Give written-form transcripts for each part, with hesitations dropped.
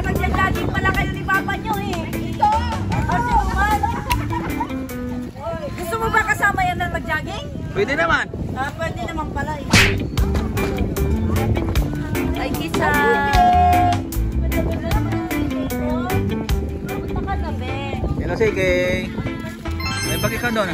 magja-jogging pala kayo ni Papa nyo eh. Ito! Kasi uman. Gusto mo ba kasama yan na mag-jogging? Pwede naman. Pwede naman pala eh. Ay, kisa. Hello, sige. May pag ikaw doon.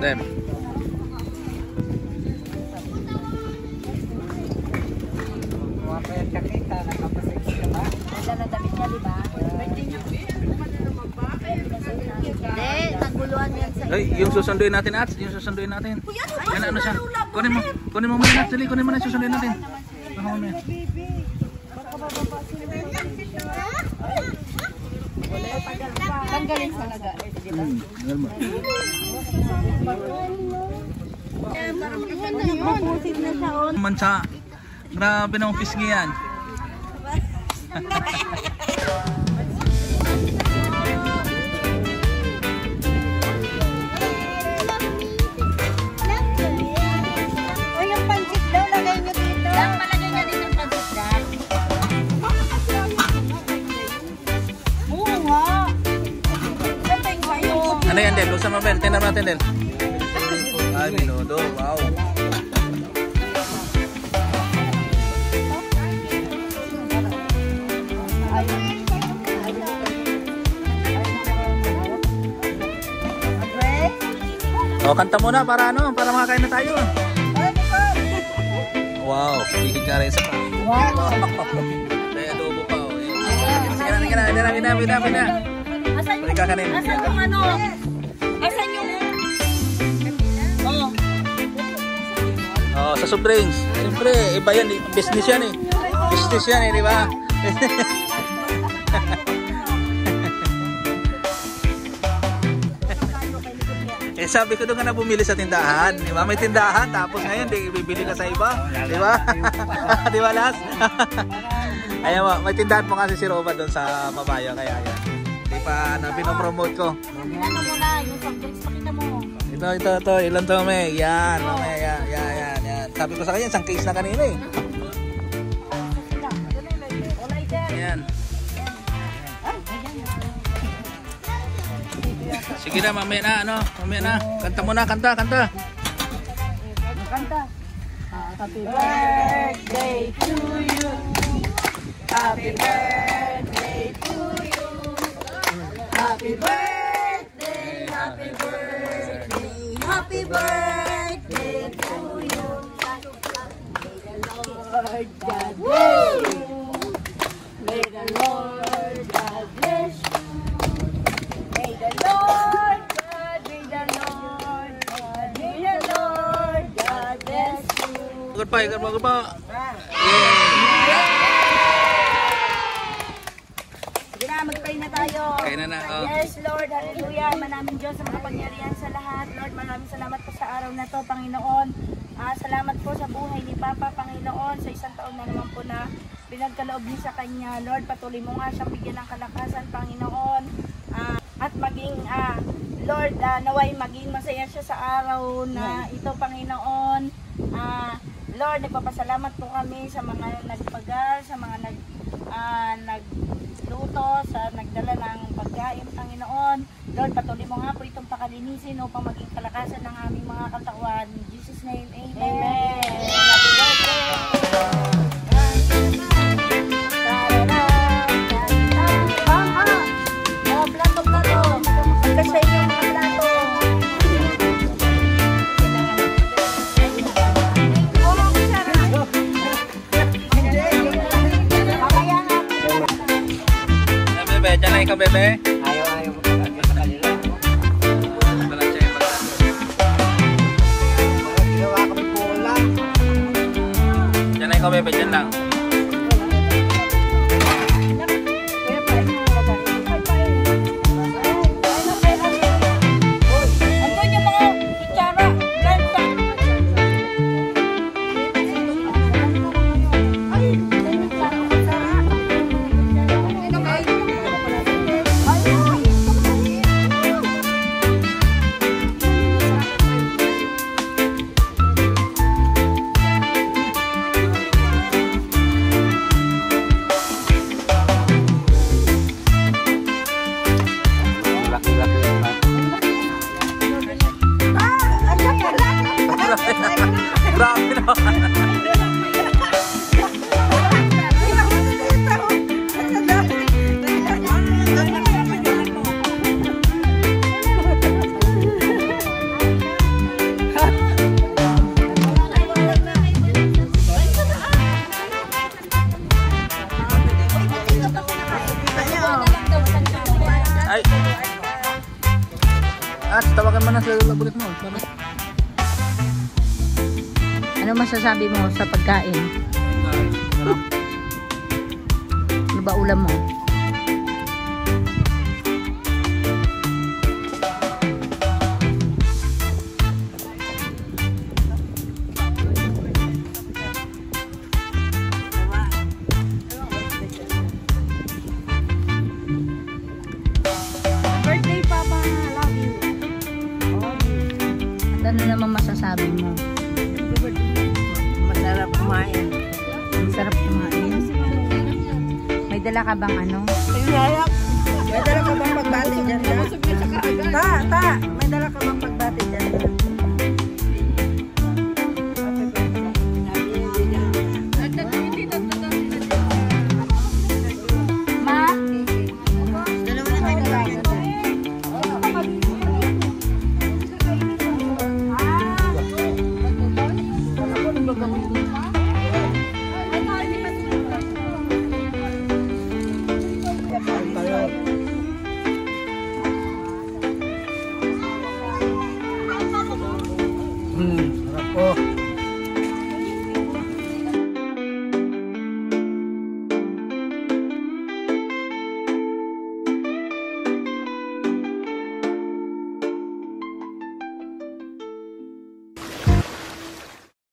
Dem. Ay, yung susunduin natin at yung susunduin natin. Ano siya? Kunin mo muna, dali, kunin mo na susunduin natin. Tanggalin sa laga. Mansa. Grabe ng pisngi yan. Ano yan, Del? Buksan mo, Bel. Tingnan natin, Del. Ay, minuto. Wow. O, kanta muna para ano, para makakain na tayo. Wow, hihig na rin sa pa. Wow. May adobo pa. Sige na. Asan yung ano? Asan yung... Oh, sa soft drinks. Siyempre, iba yan. Business yan eh. Business yan eh, di ba? Eh, sabi ko doon nga na bumili sa tindahan. Di ba? May tindahan. Tapos ngayon, bibili ka sa iba. Di ba? Di ba, Las? Ayan mo, may tindahan mo kasi si Roma doon sa Mabaya. Kaya yan. Di pa, pinopromote ko. Ano muna, yung soft drinks, pakita mo. Ito. Ilan to, May? Yan. Yan. Sabi ko sa kanya, isang case na kanina eh. Ayan. Sige na, mamaya na. Kanta mo na, kanta. Happy birthday to you. Happy birthday to you. Happy birthday, happy birthday, happy birthday to you. May the Lord God bless you. May the Lord God bless you. May the Lord God bless you. Agad pa. Sige na, mag-pray na tayo. Kaya na. Yes, Lord, hallelujah. Manaming Diyos sa makapangyarihan sa lahat. Lord, maraming salamat po sa araw na to, Panginoon. Salamat po sa buhay ni Papa, Panginoon, sa isang taon na naman po na pinagkaloob niyo sa Kanya. Lord, patuloy mo nga siyang bigyan ng kalakasan, Panginoon. At maging, Lord, naway maging masaya siya sa araw na ito, Panginoon. Lord, nagpapasalamat po kami sa mga nagpagal, sa mga nagluto, sa nagdala ng pagkain, Panginoon. Lord, patuloy mo nga po itong pakalinisin upang maging kalakasan ng aming mga katawan. In Jesus' name, Amen. Happy birthday! Diyan ikaw, bebe. Ayaw mo sa kanila. Ginawa kami pula. Diyan ikaw, bebe. Diyan lang. tawagan mo na sa labulit mo. Ano masasabi mo sa pagkain? Ano ba ulam mo? Birthday, Papa. Love you. At ano naman masasabi mo? Masarap kumain. Sarap kumain. May dala ka bang ano? May dala ka bang pagbati dyan? Ta, may dala ka bang pagbati dyan?